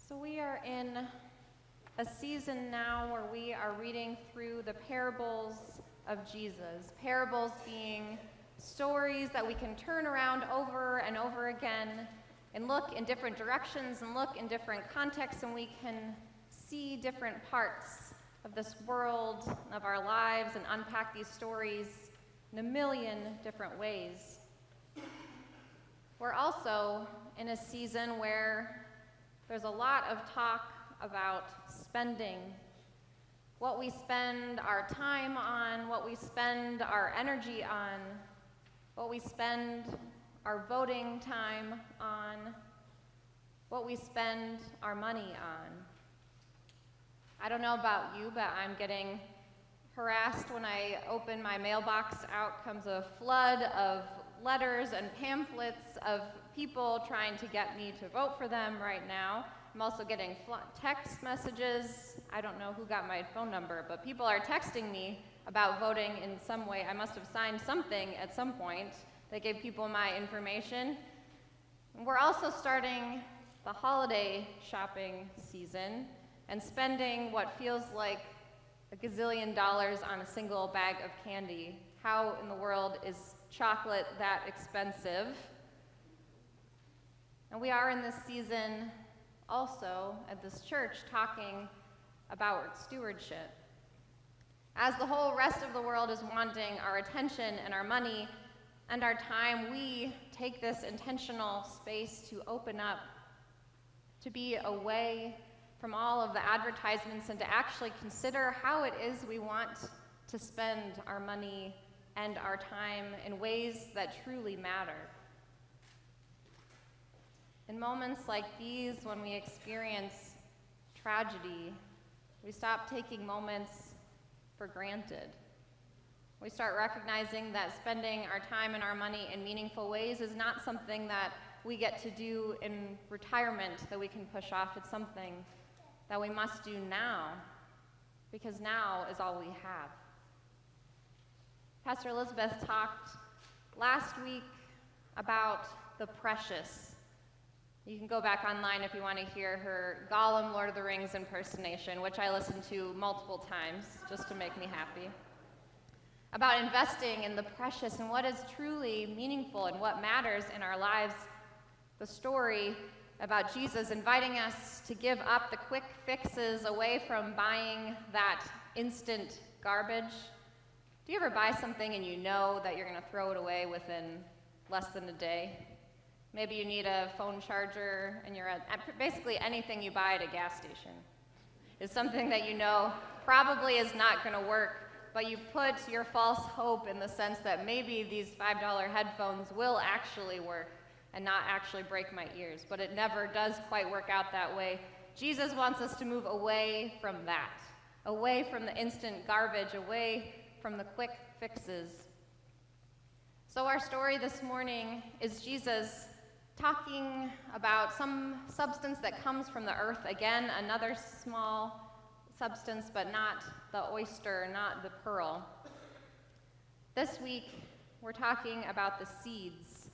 So we are in a season now where we are reading through the parables of Jesus. Parables being stories that we can turn around over and over again and look in different directions and look in different contexts, and we can see different parts of this world, of our lives, and unpack these stories in a million different ways. We're also in a season where there's a lot of talk about spending, what we spend our time on, what we spend our energy on, what we spend our voting time on, what we spend our money on. I don't know about you, but I'm getting harassed when I open my mailbox. Out comes a flood of letters and pamphlets of people trying to get me to vote for them right now. I'm also getting text messages. I don't know who got my phone number, but people are texting me about voting in some way. I must have signed something at some point that gave people my information. And we're also starting the holiday shopping season and spending what feels like a gazillion dollars on a single bag of candy. How in the world is chocolate that expensive? And we are in this season also at this church talking about stewardship. As the whole rest of the world is wanting our attention and our money and our time, we take this intentional space to open up, to be away from all of the advertisements and to actually consider how it is we want to spend our money and our time in ways that truly matter. In moments like these, when we experience tragedy, we stop taking moments for granted. We start recognizing that spending our time and our money in meaningful ways is not something that we get to do in retirement that we can push off. It's something that we must do now, because now is all we have. Pastor Elizabeth talked last week about the precious. You can go back online if you want to hear her Gollum Lord of the Rings impersonation, which I listened to multiple times just to make me happy. About investing in the precious and what is truly meaningful and what matters in our lives. The story about Jesus inviting us to give up the quick fixes, away from buying that instant garbage. Do you ever buy something and you know that you're going to throw it away within less than a day? Maybe you need a phone charger, and you're at basically anything you buy at a gas station is something that you know probably is not going to work, but you put your false hope in the sense that maybe these $5 headphones will actually work and not actually break my ears, but it never does quite work out that way. Jesus wants us to move away from that, away from the instant garbage, away from the quick fixes. So our story this morning is Jesus talking about some substance that comes from the earth. Again, another small substance, but not the oyster, not the pearl. This week, we're talking about the seeds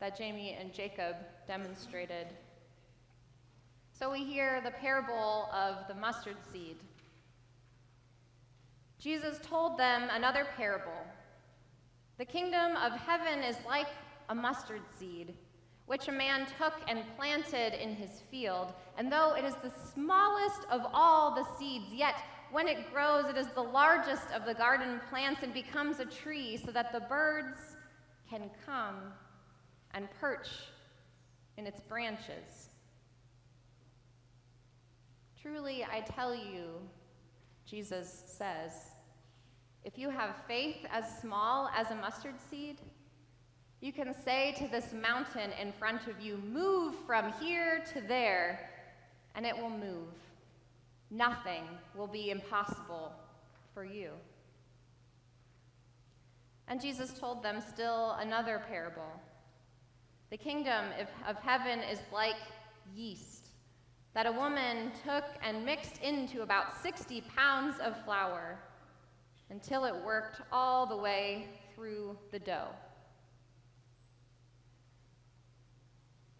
that Jamie and Jacob demonstrated. So we hear the parable of the mustard seed. Jesus told them another parable. The kingdom of heaven is like a mustard seed, which a man took and planted in his field. And though it is the smallest of all the seeds, yet when it grows, it is the largest of the garden plants and becomes a tree, so that the birds can come and perch in its branches. Truly, I tell you, Jesus says, if you have faith as small as a mustard seed, you can say to this mountain in front of you, move from here to there, and it will move. Nothing will be impossible for you. And Jesus told them still another parable. The kingdom of heaven is like yeast that a woman took and mixed into about 60 pounds of flour until it worked all the way through the dough.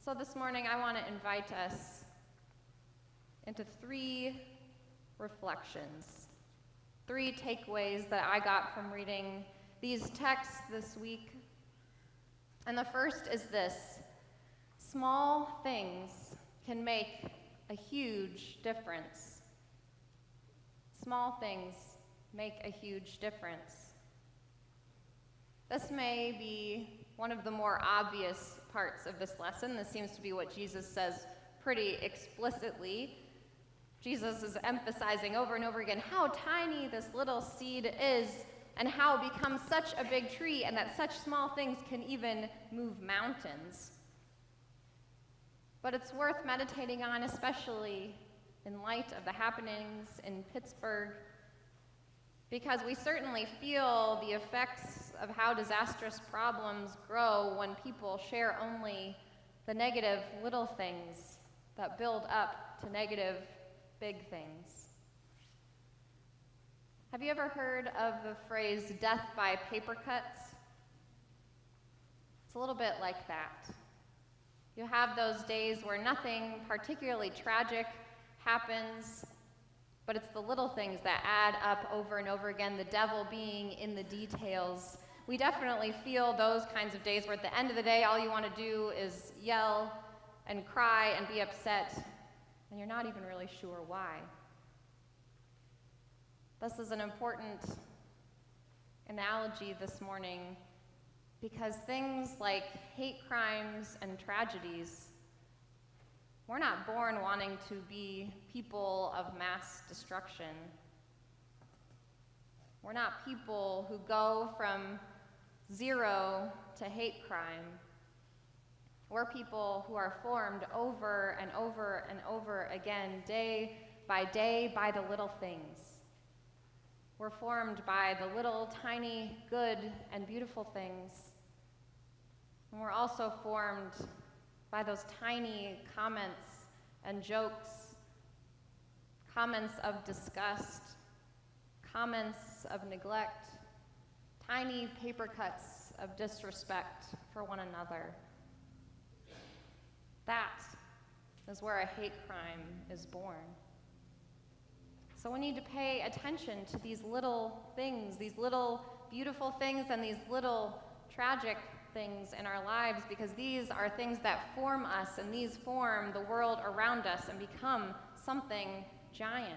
So this morning, I want to invite us into 3 reflections, 3 takeaways that I got from reading these texts this week. And the first is this: small things can make a huge difference. Small things make a huge difference. This may be one of the more obvious parts of this lesson. This seems to be what Jesus says pretty explicitly. Jesus is emphasizing over and over again how tiny this little seed is and how it becomes such a big tree, and that such small things can even move mountains. But it's worth meditating on, especially in light of the happenings in Pittsburgh, because we certainly feel the effects of how disastrous problems grow when people share only the negative little things that build up to negative big things. Have you ever heard of the phrase death by paper cuts? It's a little bit like that. You have those days where nothing particularly tragic happens, but it's the little things that add up over and over again, the devil being in the details. We definitely feel those kinds of days where at the end of the day, all you want to do is yell and cry and be upset, and you're not even really sure why. This is an important analogy this morning, because things like hate crimes and tragedies, we're not born wanting to be people of mass destruction. We're not people who go from 0 to hate crime. We're people who are formed over and over and over again, day by the little things. We're formed by the little, tiny, good, and beautiful things. And we're also formed by those tiny comments and jokes, comments of disgust, comments of neglect, tiny paper cuts of disrespect for one another. That is where a hate crime is born. So we need to pay attention to these little things, these little beautiful things, and these little tragic things in our lives, because these are things that form us, and these form the world around us and become something giant.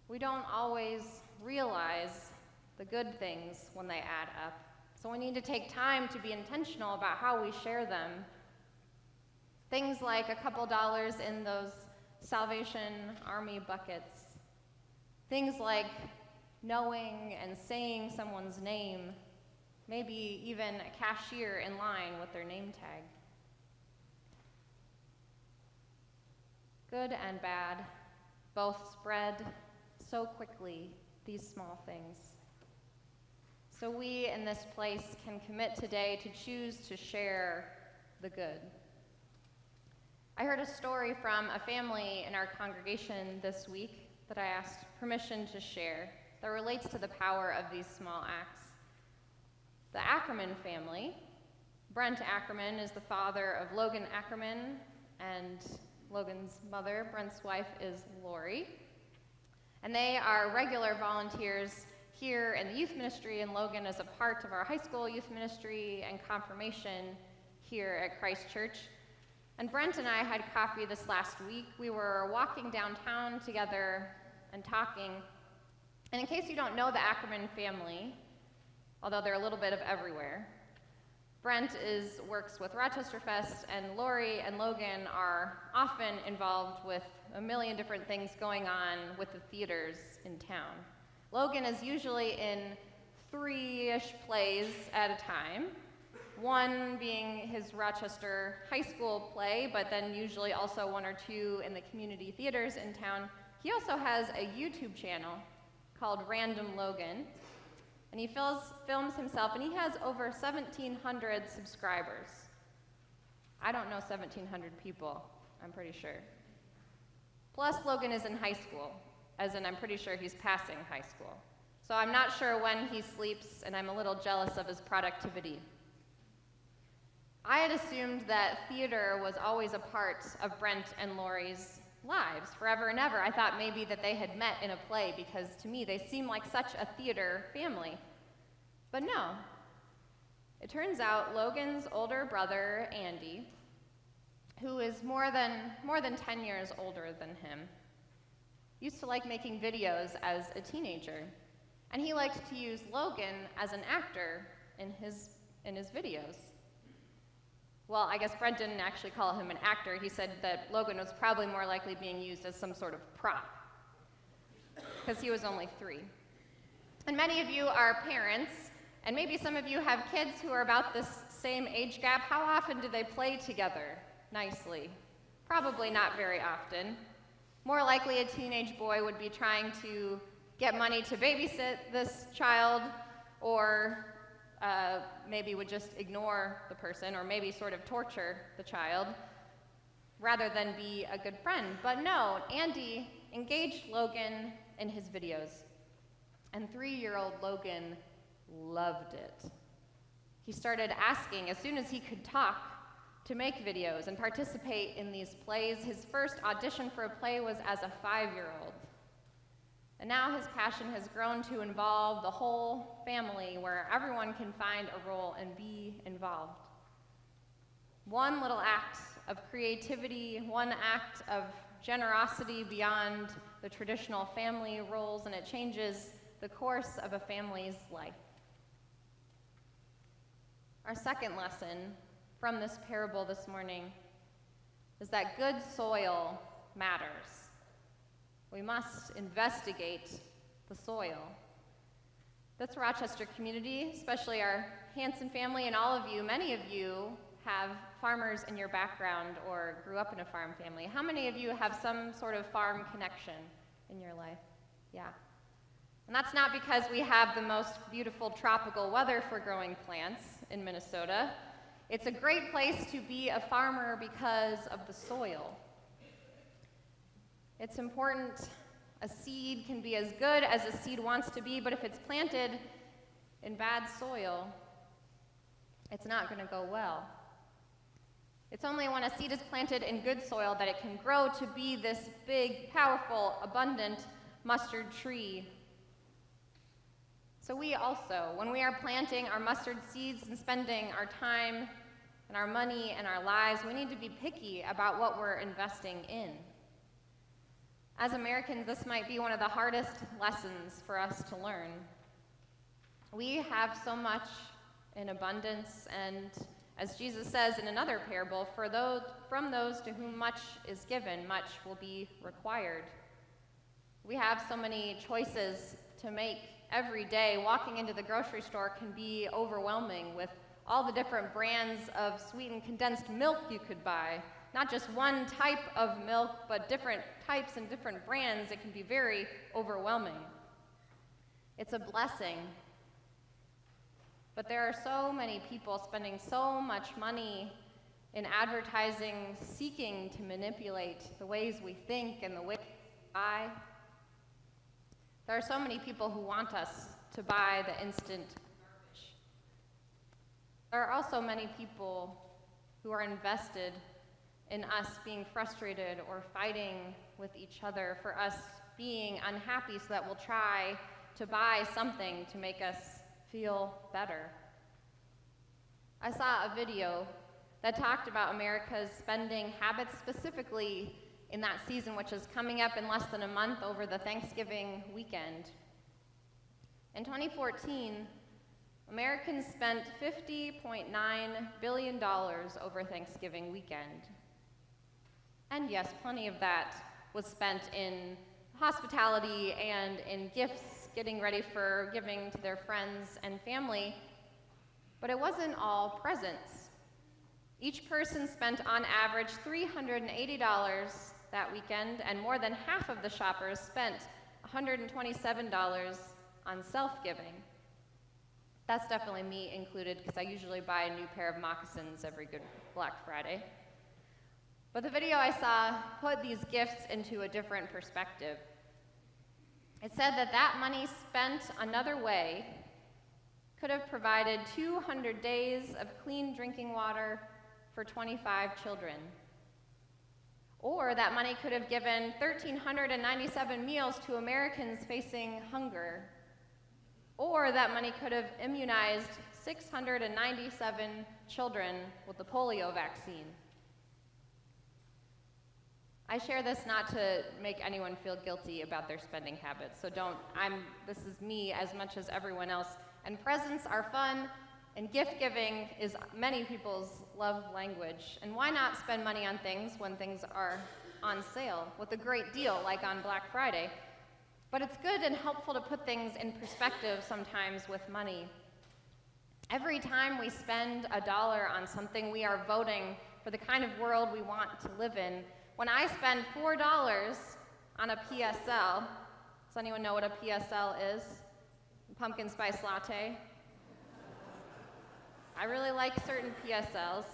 We don't always realize the good things when they add up, so we need to take time to be intentional about how we share them. Things like a couple dollars in those Salvation Army buckets. Things like knowing and saying someone's name, maybe even a cashier in line with their name tag. Good and bad both spread so quickly, these small things. So we in this place can commit today to choose to share the good. I heard a story from a family in our congregation this week that I asked permission to share that relates to the power of these small acts. The Ackerman family, Brent Ackerman is the father of Logan Ackerman, and Logan's mother, Brent's wife, is Lori. And they are regular volunteers here in the youth ministry, and Logan is a part of our high school youth ministry and confirmation here at Christ Church. And Brent and I had coffee this last week. We were walking downtown together and talking. And in case you don't know the Ackerman family, although they're a little bit of everywhere, Brent works with Rochester Fest, and Lori and Logan are often involved with a million different things going on with the theaters in town. Logan is usually in 3-ish plays at a time, one being his Rochester high school play, but then usually also 1 or 2 in the community theaters in town. He also has a YouTube channel called Random Logan, and he films himself, and he has over 1,700 subscribers. I don't know 1,700 people, I'm pretty sure. Plus, Logan is in high school, as in I'm pretty sure he's passing high school. So I'm not sure when he sleeps, and I'm a little jealous of his productivity. I had assumed that theater was always a part of Brent and Lori's lives, forever and ever. I thought maybe that they had met in a play because to me they seemed like such a theater family. But no. It turns out Logan's older brother, Andy, who is more than 10 years older than him, used to like making videos as a teenager. And he liked to use Logan as an actor in his videos. Well, I guess Brent didn't actually call him an actor. He said that Logan was probably more likely being used as some sort of prop, because he was only 3. And many of you are parents, and maybe some of you have kids who are about this same age gap. How often do they play together nicely? Probably not very often. More likely a teenage boy would be trying to get money to babysit this child, or maybe would just ignore the person, or maybe sort of torture the child, rather than be a good friend. But no, Andy engaged Logan in his videos, and 3-year-old Logan loved it. He started asking, as soon as he could talk, to make videos and participate in these plays. His first audition for a play was as a 5-year-old. And now his passion has grown to involve the whole family, where everyone can find a role and be involved. One little act of creativity, one act of generosity beyond the traditional family roles, and it changes the course of a family's life. Our second lesson from this parable this morning is that good soil matters. We must investigate the soil. This Rochester community, especially our Hanson family and all of you, many of you have farmers in your background or grew up in a farm family. How many of you have some sort of farm connection in your life? Yeah. And that's not because we have the most beautiful tropical weather for growing plants in Minnesota. It's a great place to be a farmer because of the soil. It's important. A seed can be as good as a seed wants to be, but if it's planted in bad soil, it's not going to go well. It's only when a seed is planted in good soil that it can grow to be this big, powerful, abundant mustard tree. So we also, when we are planting our mustard seeds and spending our time and our money and our lives, we need to be picky about what we're investing in. As Americans, this might be one of the hardest lessons for us to learn. We have so much in abundance, and as Jesus says in another parable, from those to whom much is given, much will be required. We have so many choices to make every day. Walking into the grocery store can be overwhelming with all the different brands of sweetened condensed milk you could buy. Not just one type of milk, but different types and different brands. It can be very overwhelming. It's a blessing. But there are so many people spending so much money in advertising, seeking to manipulate the ways we think and the ways we buy. There are so many people who want us to buy the instant garbage. There are also many people who are invested in us being frustrated or fighting with each other, for us being unhappy, so that we'll try to buy something to make us feel better. I saw a video that talked about America's spending habits, specifically in that season, which is coming up in less than a month over the Thanksgiving weekend. In 2014, Americans spent $50.9 billion over Thanksgiving weekend. And yes, plenty of that was spent in hospitality and in gifts, getting ready for giving to their friends and family. But it wasn't all presents. Each person spent on average $380 that weekend, and more than half of the shoppers spent $127 on self-giving. That's definitely me included, because I usually buy a new pair of moccasins every Good Black Friday. But the video I saw put these gifts into a different perspective. It said that money spent another way could have provided 200 days of clean drinking water for 25 children. Or that money could have given 1,397 meals to Americans facing hunger. Or that money could have immunized 697 children with the polio vaccine. I share this not to make anyone feel guilty about their spending habits, so this is me as much as everyone else. And presents are fun, and gift giving is many people's love language. And why not spend money on things when things are on sale with a great deal, like on Black Friday? But it's good and helpful to put things in perspective sometimes with money. Every time we spend $1 on something, we are voting for the kind of world we want to live in. When I spend $4 on a PSL, does anyone know what a PSL is? Pumpkin spice latte. I really like certain PSLs,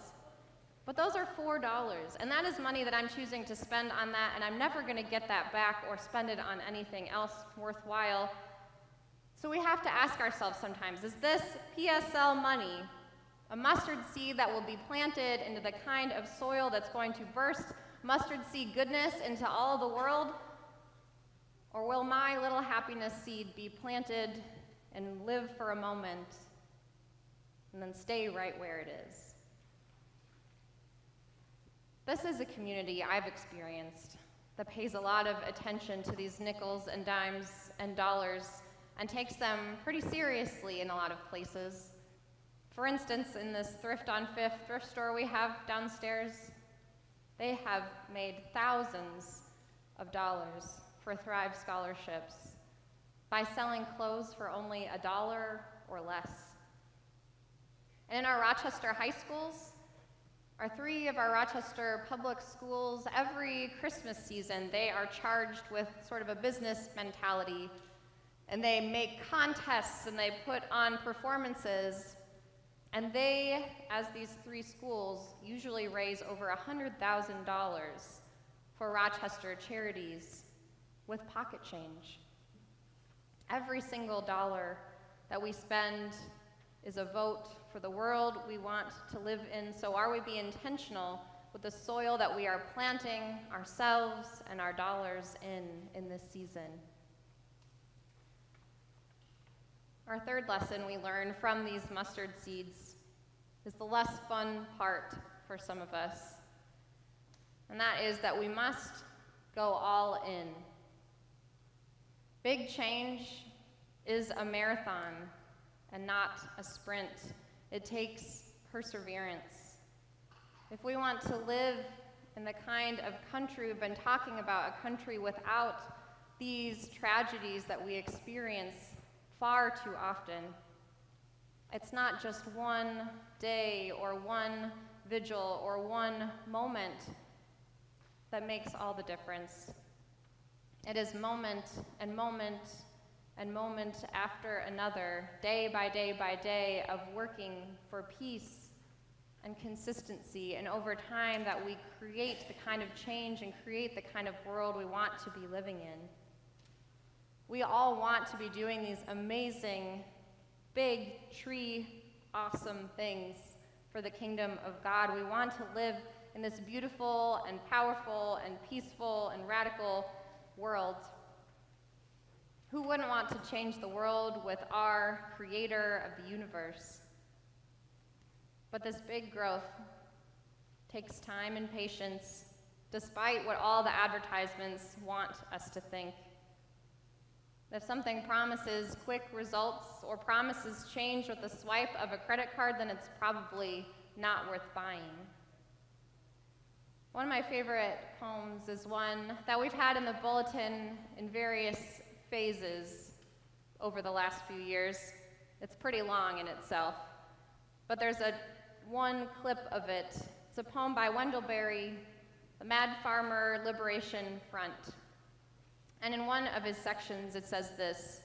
but those are $4, and that is money that I'm choosing to spend on that, and I'm never going to get that back or spend it on anything else worthwhile. So we have to ask ourselves sometimes, is this PSL money a mustard seed that will be planted into the kind of soil that's going to burst mustard seed goodness into all the world? Or will my little happiness seed be planted and live for a moment and then stay right where it is? This is a community I've experienced that pays a lot of attention to these nickels and dimes and dollars and takes them pretty seriously in a lot of places. For instance, in this Thrift on Fifth thrift store we have downstairs, they have made thousands of dollars for Thrive scholarships by selling clothes for only $1 or less. And in our Rochester high schools, three of our Rochester public schools, every Christmas season, they are charged with sort of a business mentality, and they make contests and they put on performances. And they, as these three schools, usually raise over $100,000 for Rochester charities with pocket change. Every single dollar that we spend is a vote for the world we want to live in. So are we being intentional with the soil that we are planting ourselves and our dollars in this season? Our third lesson we learn from these mustard seeds is the less fun part for some of us. And that is that we must go all in. Big change is a marathon and not a sprint. It takes perseverance. If we want to live in the kind of country we've been talking about, a country without these tragedies that we experience far too often, it's not just one day or one vigil or one moment that makes all the difference. It is moment and moment and moment after another, day by day by day, of working for peace and consistency, and over time that we create the kind of change and create the kind of world we want to be living in. We all want to be doing these amazing, big, tree, awesome things for the kingdom of God. We want to live in this beautiful and powerful and peaceful and radical world. Who wouldn't want to change the world with our creator of the universe? But this big growth takes time and patience, despite what all the advertisements want us to think. If something promises quick results or promises change with a swipe of a credit card, then it's probably not worth buying. One of my favorite poems is one that we've had in the bulletin in various phases over the last few years. It's pretty long in itself, but there's one clip of it. It's a poem by Wendell Berry, The Mad Farmer Liberation Front. And in one of his sections it says this: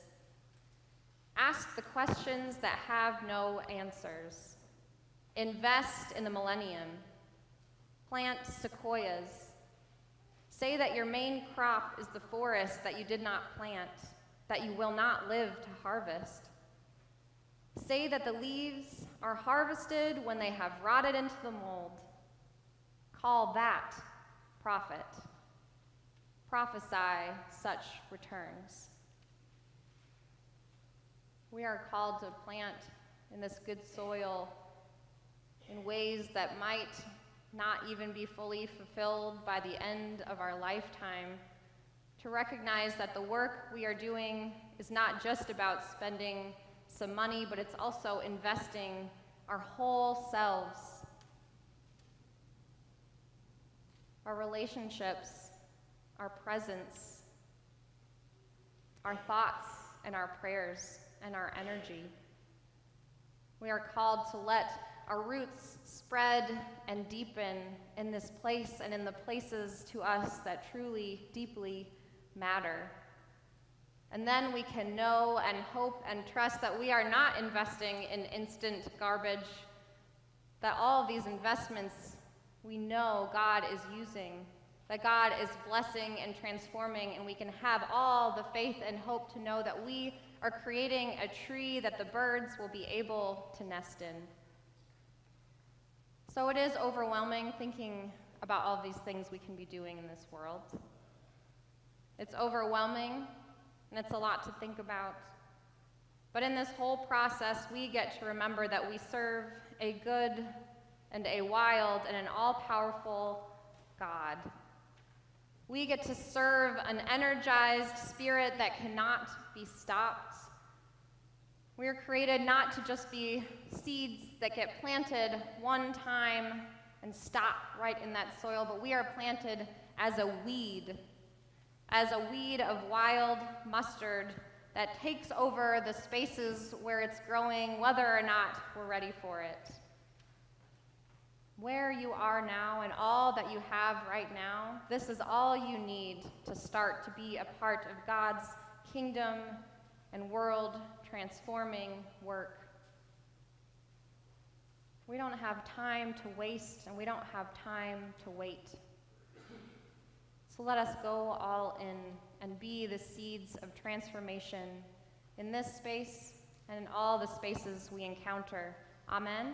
ask the questions that have no answers. Invest in the millennium. Plant sequoias. Say that your main crop is the forest that you did not plant, that you will not live to harvest. Say that the leaves are harvested when they have rotted into the mold, Call that prophet. Prophesy such returns. We are called to plant in this good soil in ways that might not even be fully fulfilled by the end of our lifetime, to recognize that the work we are doing is not just about spending some money, but it's also investing our whole selves, our relationships, our presence, our thoughts and our prayers and our energy. We are called to let our roots spread and deepen in this place and in the places to us that truly, deeply matter. And then we can know and hope and trust that we are not investing in instant garbage, that all of these investments we know God is using, that God is blessing and transforming, and we can have all the faith and hope to know that we are creating a tree that the birds will be able to nest in. So it is overwhelming thinking about all these things we can be doing in this world. It's overwhelming, and it's a lot to think about. But in this whole process, we get to remember that we serve a good and a wild and an all-powerful God. We get to serve an energized spirit that cannot be stopped. We are created not to just be seeds that get planted one time and stop right in that soil, but we are planted as a weed of wild mustard that takes over the spaces where it's growing, whether or not we're ready for it. Where you are now and all that you have right now, this is all you need to start to be a part of God's kingdom and world transforming work. We don't have time to waste, and we don't have time to wait. So let us go all in and be the seeds of transformation in this space and in all the spaces we encounter. Amen.